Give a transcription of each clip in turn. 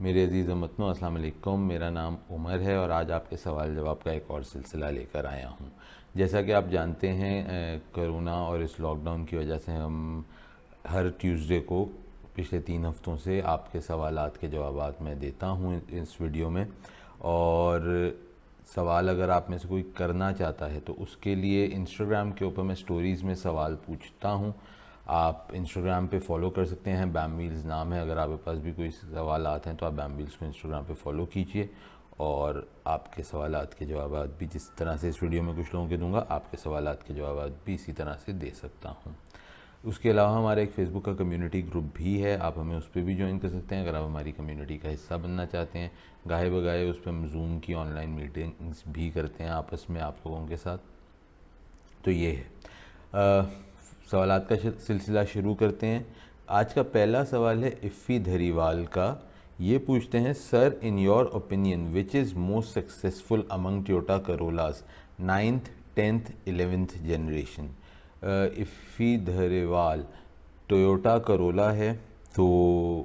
मेरे अज़ीज़ वतनों, अस्सलाम वालेकुम। मेरा नाम उमर है और आज आपके सवाल जवाब का एक और सिलसिला लेकर आया हूँ। जैसा कि आप जानते हैं, कोरोना और इस लॉकडाउन की वजह से हम हर ट्यूसडे को पिछले 3 हफ्तों से आपके सवालात के जवाबात मैं देता हूँ इस वीडियो में। और सवाल अगर आप में से कोई करना चाहता है तो उसके लिए इंस्टाग्राम के ऊपर मैं स्टोरीज़ में सवाल पूछता हूँ। आप इंस्टाग्राम पे फॉलो कर सकते हैं, बैम व्हील्स नाम है। अगर आपके पास भी कोई सवाल आते हैं तो आप बैम व्हील्स को इंस्टाग्राम पे फॉलो कीजिए और आपके सवालात के जवाबात भी जिस तरह से इस वीडियो में कुछ लोगों के दूंगा, आपके सवालात के जवाबात भी इसी तरह से दे सकता हूँ। उसके अलावा हमारा एक फ़ेसबुक का कम्युनिटी ग्रुप भी है, आप हमें उस पर भी ज्वाइन कर सकते हैं अगर आप हमारी कम्युनिटी का हिस्सा बनना चाहते हैं। गाहे बगाए उस पर हम जूम की ऑनलाइन मीटिंग्स भी करते हैं आपस में आप लोगों के साथ। तो ये है, सवालात का सिलसिला शुरू करते हैं। आज का पहला सवाल है इफ़ी धरीवाल का। ये पूछते हैं, sir in your opinion which is most successful among Toyota Corollas 9th 10th 11th generation. Iffi Dhariwal Toyota Corolla है तो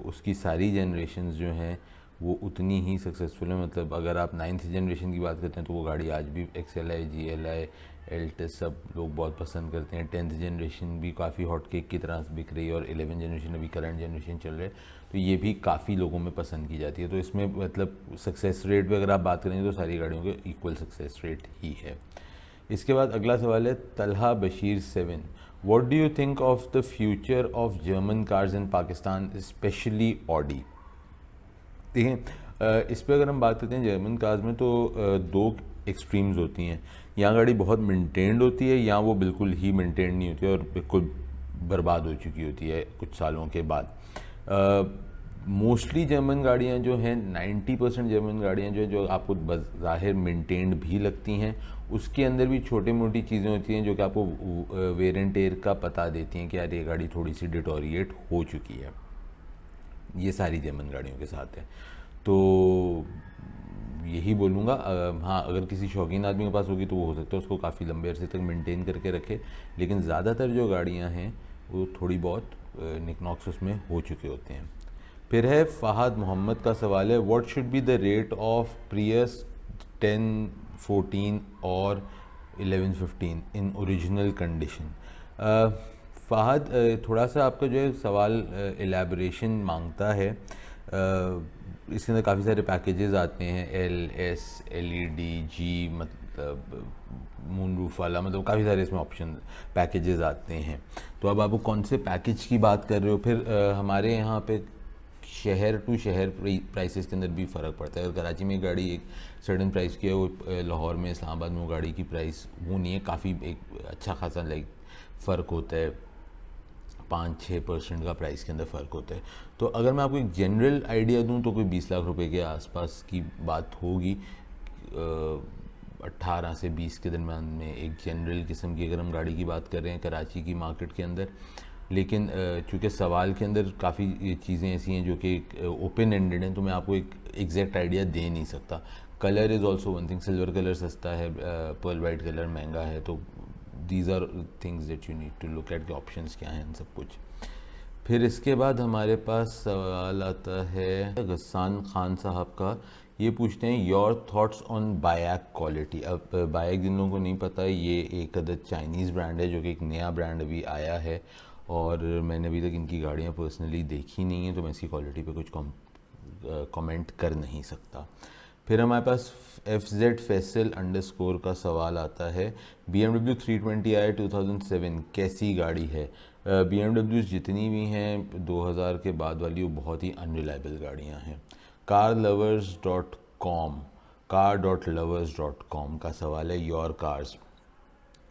उसकी सारी जनरेशन्स जो हैं वो उतनी ही सक्सेसफुल है। मतलब अगर आप 9th जनरेशन की बात करते हैं तो वो गाड़ी आज भी XLI GLI एल्टस सब लोग बहुत पसंद करते हैं। 10th जनरेशन भी काफ़ी हॉट केक की तरह से बिक रही है और 11th जनरेशन अभी करंट जनरेशन चल रहा है तो ये भी काफ़ी लोगों में पसंद की जाती है। तो इसमें मतलब सक्सेस रेट पे अगर आप बात करेंगे तो सारी गाड़ियों के इक्वल सक्सेस रेट ही है। इसके बाद अगला सवाल है Talha Bashir 7। What do you think of the future of German cars in Pakistan specially Audi. देखिए, इस पर अगर हम बात करते हैं जर्मन कार्स में तो दो एक्सट्रीम्स होती हैं। यहाँ गाड़ी बहुत मेंटेन्ड होती है या वो बिल्कुल ही मेंटेन्ड नहीं होती है और बिल्कुल बर्बाद हो चुकी होती है कुछ सालों के बाद। मोस्टली जर्मन गाड़ियाँ जो हैं 90% जर्मन गाड़ियाँ जो आपको ज़ाहिर मेंटेन्ड भी लगती हैं, उसके अंदर भी छोटी मोटी चीज़ें होती हैं जो कि आपको वेयर एंड टेयर का पता देती हैं कि यार ये गाड़ी थोड़ी सी डिटोरिएट हो चुकी है। ये सारी जर्मन गाड़ियों के साथ है। तो यही बोलूँगा, हाँ अगर किसी शौकीन आदमी के पास होगी तो वो हो सकता है उसको काफ़ी लंबे अरसे तक मेंटेन करके रखे, लेकिन ज़्यादातर जो गाड़ियाँ हैं वो थोड़ी बहुत निकनॉक्स उसमें हो चुके होते हैं। फिर है फ़हाद मोहम्मद का सवाल है, what should be the rate of Prius 10 14 और 11 15 इन ओरिजिनल कंडीशन। फ़हाद, थोड़ा सा आपका जो है सवाल एलेबोरेशन मांगता है। इसके अंदर काफ़ी सारे पैकेजेस आते हैं, LS LED G, मतलब मून रूफ वाला, मतलब काफ़ी सारे इसमें ऑप्शन पैकेजेस आते हैं। तो अब आप कौन से पैकेज की बात कर रहे हो। फिर हमारे यहाँ पे शहर टू शहर प्राइसेस के अंदर भी फ़र्क पड़ता है। अगर कराची में गाड़ी एक सर्टन प्राइस की है, वो लाहौर में इस्लामाबाद में वो गाड़ी की प्राइस वो नहीं है, काफ़ी एक अच्छा खासा लाइक फ़र्क होता है, 5-6% का प्राइस के अंदर फ़र्क होता है। तो अगर मैं आपको एक जनरल आइडिया दूं तो कोई 20 लाख रुपए के आसपास की बात होगी। 18 से 20 के दरम्यान में एक जनरल किस्म की अगर हम गाड़ी की बात कर रहे हैं कराची की मार्केट के अंदर। लेकिन चूँकि सवाल के अंदर काफ़ी चीज़ें ऐसी हैं जो कि ओपन एंडेड हैं तो मैं आपको एक एग्जैक्ट आइडिया दे नहीं सकता। Colour is also one thing, silver colour सस्ता है, पर्ल वाइट कलर महंगा है। तो these are things that you need to look at, के ऑप्शंस क्या हैं सब कुछ। फिर इसके बाद हमारे पास सवाल आता है गस्सान खान साहब का। ये पूछते हैं, your thoughts on bike quality. अब बायक जिन लोगों को नहीं पता, ये एक अदर चाइनीज़ ब्रांड है जो कि एक नया ब्रांड अभी आया है और मैंने अभी तक इनकी गाड़ियाँ पर्सनली देखी नहीं है तो मैं इसकी क्वालिटी पे कुछ कमेंट कर नहीं सकता। फिर हमारे पास FZ फैसल अंडरस्कोर का सवाल आता है, BMW 320i 2007 कैसी गाड़ी है। BMW जितनी भी हैं 2000 के बाद वाली वो बहुत ही अनरिलायबल गाड़ियाँ हैं। car.lovers.com का सवाल है, योर कार्स।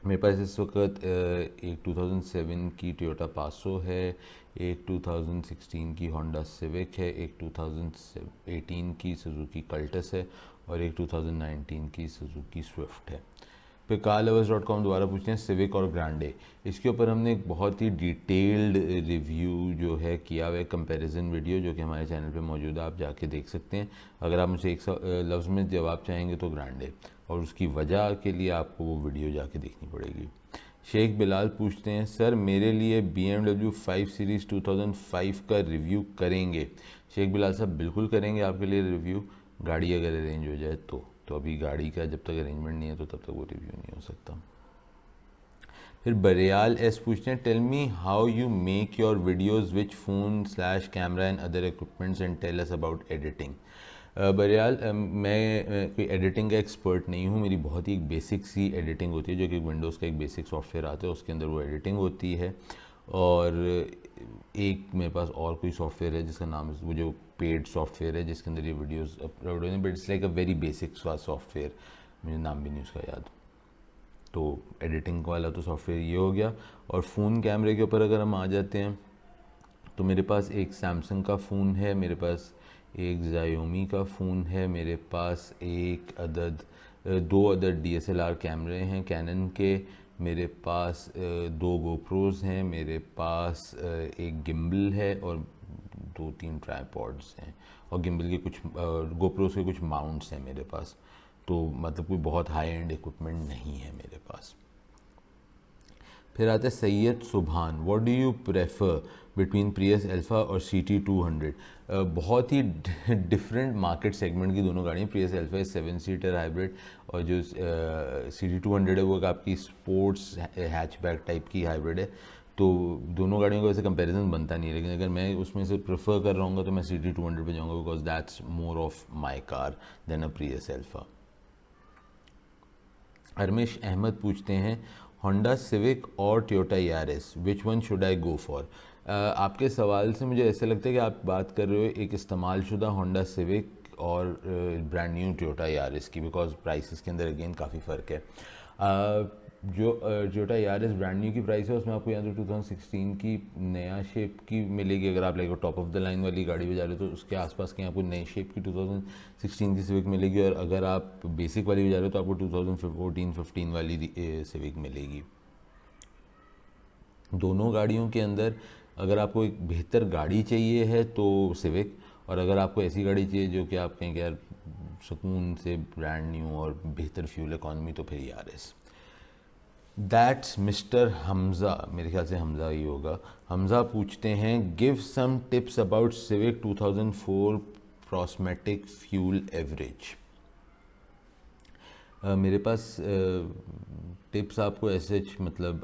मेरे पास इस वक्त एक 2007 की टोयोटा पासो है, एक 2016 की होंडा सिविक है, एक 2018 की सुजुकी कल्टस है और एक 2019 की सुजुकी स्विफ्ट है। फिर carlovers.com दोबारा पूछते हैं सिविक और ग्रांडे। इसके ऊपर हमने एक बहुत ही डिटेल्ड रिव्यू जो है किया हुआ है, कंपैरिजन वीडियो, जो कि हमारे चैनल पे मौजूद है, आप जाके देख सकते हैं। अगर आप मुझे एक लफ्ज़ में जवाब चाहेंगे तो ग्रांडे, और उसकी वजह के लिए आपको वो वीडियो जाके देखनी पड़ेगी। शेख बिलाल पूछते हैं, सर मेरे लिए BMW 5 सीरीज़ 2005 का रिव्यू करेंगे। शेख बिलाल साहब बिल्कुल करेंगे आपके लिए रिव्यू, गाड़ी अगर अरेंज हो जाए तो अभी गाड़ी का जब तक अरेंजमेंट नहीं है तो तब तक वो रिव्यू नहीं हो सकता। फिर बरियाल एस पूछते हैं, tell me how you make your videos which phone slash camera and other equipments and tell us about editing. Bariyal, मैं कोई एडिटिंग का एक्सपर्ट नहीं हूँ, मेरी बहुत ही एक बेसिक सी एडिटिंग होती है, जो कि विंडोज़ का एक बेसिक सॉफ्टवेयर आता है, उसके अंदर वो एडिटिंग होती है। और एक मेरे पास और कोई सॉफ्टवेयर है जिसका नाम, वो जो पेड सॉफ्टवेयर है जिसके अंदर ये वीडियोस अपलोड होने, but it's like a very basic software, मुझे नाम भी नहीं उसका याद। तो एडिटिंग वाला तो सॉफ्टवेयर ये हो गया। और फ़ोन कैमरे के ऊपर अगर हम आ जाते हैं तो मेरे पास एक सैमसंग का फ़ोन है, मेरे पास एक Xiaomi का फ़ोन है, मेरे पास दो अदद DSLR कैमरे हैं कैनन के, मेरे पास दो GoPros हैं, मेरे पास एक गिम्बल है और 2-3 ट्राईपॉड्स हैं, और गिम्बल के कुछ GoPros के कुछ माउंट्स हैं मेरे पास। तो मतलब कोई बहुत हाई एंड इक्विपमेंट नहीं है मेरे पास। फिर आता है Syed Subhan, what do you prefer between Prius Alpha और CT200। बहुत ही डिफरेंट मार्केट सेगमेंट की दोनों गाड़ियाँ। प्रियस अल्फ़ा 7 सीटर हाइब्रिड, और जो CT200 है वो आपकी स्पोर्ट्स हैचबैक टाइप की हाइब्रिड है। तो दोनों गाड़ियों का वैसे कंपैरिजन बनता नहीं है, लेकिन अगर मैं उसमें से प्रेफर कर रहा हूँ तो मैं CT200 पे जाऊँगा, because that's more of my car than a Prius Alpha. Harmesh Ahmed पूछते हैं, होंडा सिविक और Toyota Yaris, which one should I go for. आपके सवाल से मुझे ऐसा लगता है कि आप बात कर रहे हो एक इस्तेमाल शुदा होंडा सिविक और ब्रांड न्यू टोयोटा यारिस की, बिकॉज प्राइसेस के अंदर अगेन काफ़ी फ़र्क है। जो टोयोटा यारिस ब्रांड न्यू की प्राइस है उसमें आपको यहाँ तो 2016 की नया शेप की मिलेगी, अगर आप like top of the line वाली गाड़ी पे जा रहे हो तो उसके आसपास की आपको नई शेप की 2016 की सिविक मिलेगी, और अगर आप बेसिक वाली पे जा रहे हो तो आपको 2014-15 वाली सिविक मिलेगी। दोनों गाड़ियों के अंदर अगर आपको एक बेहतर गाड़ी चाहिए है तो सिविक, और अगर आपको ऐसी गाड़ी चाहिए जो कि आप कहें कि यार सुकून से ब्रांड न्यू और बेहतर फ्यूल इकॉनमी, तो फिर यारिस। दैट्स मिस्टर हमज़ा, मेरे ख्याल से हमज़ा ही होगा। हमज़ा पूछते हैं, give some tips about Civic 2004 Prosmatec fuel average. मेरे पास टिप्स आपको ऐसे मतलब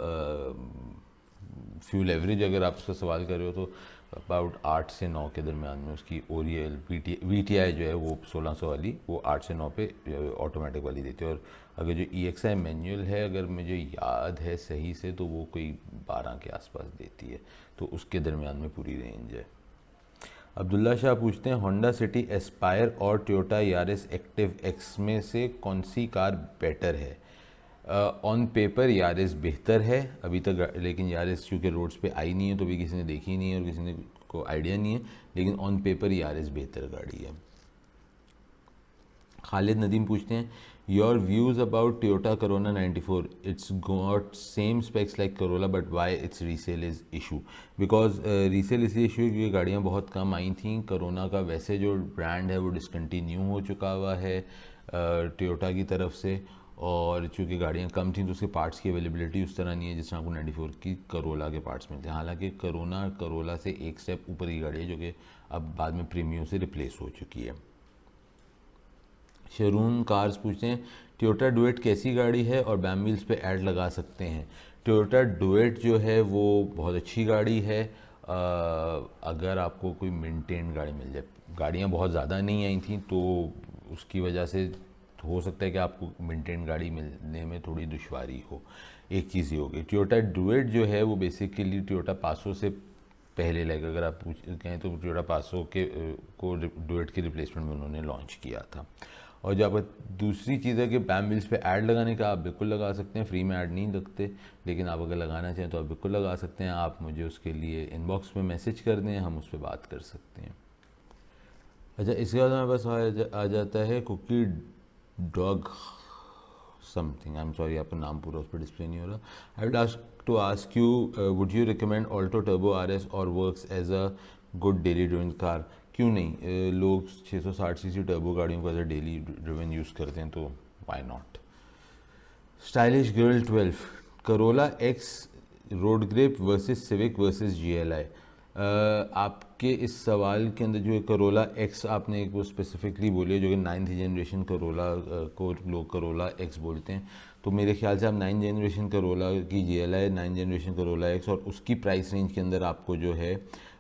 फ्यूल एवरेज अगर आप उसका सवाल कर रहे हो तो अबाउट 8 से 9 के दरमियान में उसकी ओरियल VTI जो है वो 1600 वाली, वो 8 से 9 पे ऑटोमेटिक वाली देती है, और अगर जो EXI मैनुअल है अगर मुझे याद है सही से तो वो कोई 12 के आसपास देती है, तो उसके दरमियान में पूरी रेंज है। अब्दुल्ला शाह पूछते हैं, होंडा सिटी एस्पायर और टोयोटा यारिस एक्टिव एक्स में से कौन सी कार बेटर है। ऑन पेपर यारिस बेहतर है अभी तक, लेकिन यारिस चूँकि रोड्स पे आई नहीं है तो भी किसी ने देखी नहीं है और किसी ने को आइडिया नहीं है, लेकिन ऑन पेपर यारिस बेहतर गाड़ी है। खालिद नदीम पूछते हैं, your views about Toyota corona 94, it's got same specs like Corolla but why it's resale is issue. Because resale इसलिए इशू है क्योंकि गाड़ियाँ बहुत कम आई थी। करोना का वैसे जो ब्रांड है वो डिसकंटिन्यू हो चुका हुआ है टोयोटा की तरफ से, और चूँकि गाड़ियाँ कम थी तो उसके पार्ट्स की अवेलेबिलिटी उस तरह नहीं है जिस तरह आपको 94 की करोला के पार्ट्स मिलते हैं। हालांकि करोला से एक स्टेप ऊपर की गाड़ी है जो कि अब बाद में प्रीमियो से रिप्लेस हो चुकी है। शरून कार्स पूछते हैं, टोयोटा डुएट कैसी गाड़ी है और बैम व्हील्स पे ऐड लगा सकते हैं। टोयोटा डुएट जो है वो बहुत अच्छी गाड़ी है, अगर आपको कोई मेंटेन गाड़ी मिल जाए। गाड़ियाँ बहुत ज़्यादा नहीं आई थी तो उसकी वजह से हो सकता है कि आपको मेंटेन गाड़ी मिलने में थोड़ी दुश्वारी हो, एक चीज़ ये हो गई। टोयोटा डुएट जो है वो बेसिकली टोयोटा पासो से पहले लाइक अगर आप कहें तो टोयोटा पासो को डुएट की रिप्लेसमेंट में उन्होंने लॉन्च किया था। और जो आपका दूसरी चीज़ है कि बैम व्हील्स पे ऐड लगाने का, आप बिल्कुल लगा सकते हैं, फ्री में ऐड नहीं लगते, लेकिन आप अगर लगाना चाहें तो आप बिल्कुल लगा सकते हैं। आप मुझे उसके लिए इनबॉक्स में मैसेज कर दें, हम उस पर बात कर सकते हैं। अच्छा, इसके बाद हमारे पास आ जाता है cookie dog something, I am sorry आपका नाम पूरा उस पर डिस्प्ले नहीं हो रहा। I would ask you would you recommend Alto Turbo RS और works as a good daily driving car. क्यों नहीं, लोग 660 सीसी टर्बो गाड़ियों को as a daily driven use करते हैं तो why not. Stylish girl 12, Corolla X road grip versus Civic versus GLI। आपके इस सवाल के अंदर जो करोला एक्स आपने एक वो स्पेसिफिकली बोली है, जो कि 9th जनरेशन करोला को लोग करोला एक्स बोलते हैं, तो मेरे ख्याल से आप 9th जनरेशन करोला की GLI 9th generation Corolla x और उसकी प्राइस रेंज के अंदर आपको जो है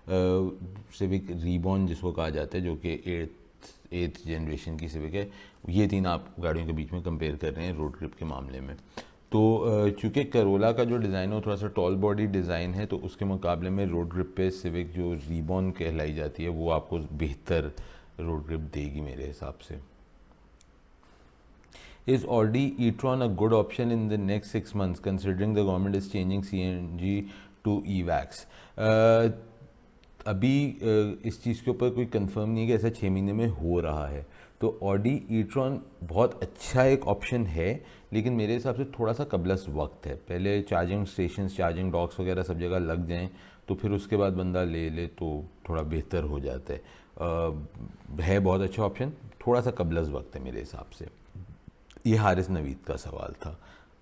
सिविक रीबॉर्न जिसको कहा जाता है, जो कि 8th जनरेशन की सिविक है, ये तीन आप गाड़ियों के बीच में कंपेयर कर रहे हैं रोड ट्रिप के मामले में। तो चूँकि करोला का जो डिज़ाइन है वो थोड़ा सा टॉल बॉडी डिज़ाइन है, तो उसके मुकाबले में रोड ग्रिप पे सिविक जो रीबॉर्न कहलाई जाती है वो आपको बेहतर रोड ग्रिप देगी मेरे हिसाब से। Is Audi e-tron a good option in the next 6 months considering the government is changing CNG to e-Vax? अभी इस चीज़ के ऊपर कोई कंफर्म नहीं है कि ऐसा 6 महीने में हो रहा है। तो ऑडी ई-ट्रॉन बहुत अच्छा एक ऑप्शन है, लेकिन मेरे हिसाब से थोड़ा सा कबलस वक्त है। पहले चार्जिंग स्टेशन, चार्जिंग डॉक्स वगैरह सब जगह लग जाएं, तो फिर उसके बाद बंदा ले ले तो थोड़ा बेहतर हो जाता है बहुत अच्छा ऑप्शन, थोड़ा सा कबलस वक्त है मेरे हिसाब से। ये हारिस नवीद का सवाल था।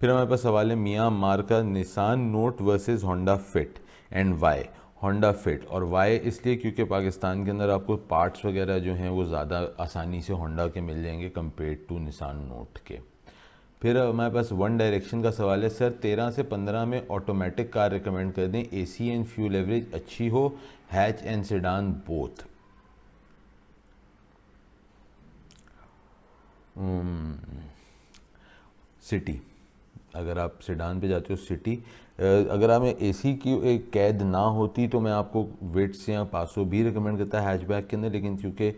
फिर हमारे पास सवाल है मियाँ अम्मार का, Nissan Note versus Honda Fit and why. Honda Fit और वाई इसलिए क्योंकि पाकिस्तान के अंदर आपको पार्ट्स वगैरह जो हैं वो ज़्यादा आसानी से होंडा के मिल जाएंगे कंपेयर टू निसान नोट के। फिर हमारे पास वन डायरेक्शन का सवाल है, सर 13 से 15 में ऑटोमेटिक कार रिकमेंड कर दें, AC एंड फ्यूल एवरेज अच्छी हो, hatch and sedan both. City, अगर आप सेडान पे जाते हो सिटी, अगर हमें AC की एक कैद ना होती तो मैं आपको विट्स या पासो भी रिकमेंड करता है हैचबैक के अंदर, लेकिन क्योंकि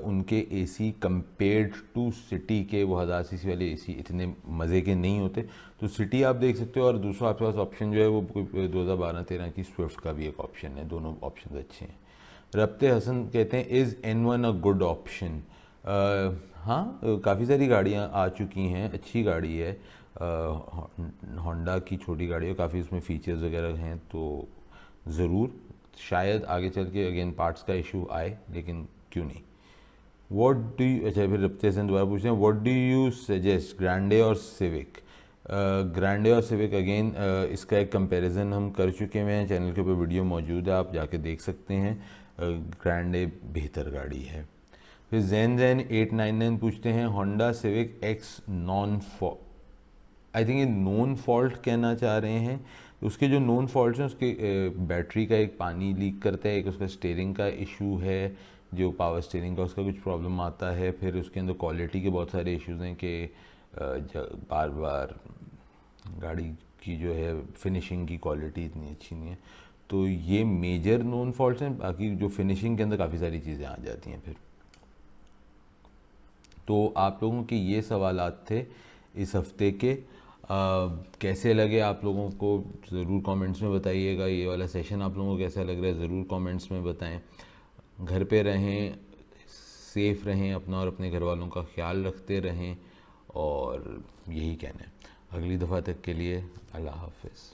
उनके AC कंपेयर्ड टू सिटी के वो 1000 सीसी वाले AC इतने मज़े के नहीं होते, तो सिटी आप देख सकते हो। और दूसरा आपके पास ऑप्शन जो है वो 2012-13 की स्विफ्ट का भी एक ऑप्शन है, दोनों ऑप्शन अच्छे हैं। रब्ते हसन कहते हैं is N1 a good option? हाँ, काफ़ी सारी गाड़ियाँ आ चुकी हैं, अच्छी गाड़ी है, होंडा की छोटी गाड़ी है, काफ़ी उसमें फ़ीचर्स वगैरह हैं, तो ज़रूर शायद आगे चल के अगेन पार्ट्स का इशू आए, लेकिन क्यों नहीं। व्हाट डू यू, अच्छा फिर रब्ते हसन दोबारा पूछते हैं, what do you suggest, Grande और सिविक? ग्रैंडे और सिविक अगेन इसका एक कंपैरिजन हम कर चुके हैं, चैनल के ऊपर वीडियो मौजूद है, आप जाके देख सकते हैं। ग्रैंडे बेहतर गाड़ी है। फिर जैन 899 पूछते हैं, Honda civic x non fault, I think ये नॉन फॉल्ट कहना चाह रहे हैं। उसके जो नॉन फॉल्ट हैं उसके बैटरी का एक पानी लीक करता है, एक उसका स्टीयरिंग का इशू है, जो पावर स्टीयरिंग का उसका कुछ प्रॉब्लम आता है, फिर उसके अंदर क्वालिटी के बहुत सारे इश्यूज़ हैं कि बार बार गाड़ी की जो है फिनिशिंग की क्वालिटी इतनी अच्छी नहीं है, तो ये मेजर नॉन फॉल्ट्स हैं। बाकी जो फिनिशिंग के अंदर काफ़ी सारी चीज़ें आ जाती हैं। फिर तो आप लोगों के ये सवालात थे इस हफ्ते के। कैसे लगे आप लोगों को ज़रूर कमेंट्स में बताइएगा। ये वाला सेशन आप लोगों को कैसा लग रहा है ज़रूर कमेंट्स में बताएं। घर पे रहें, सेफ़ रहें, अपना और अपने घर वालों का ख्याल रखते रहें, और यही कहना है। अगली दफ़ा तक के लिए अल्लाह हाफ़िज़।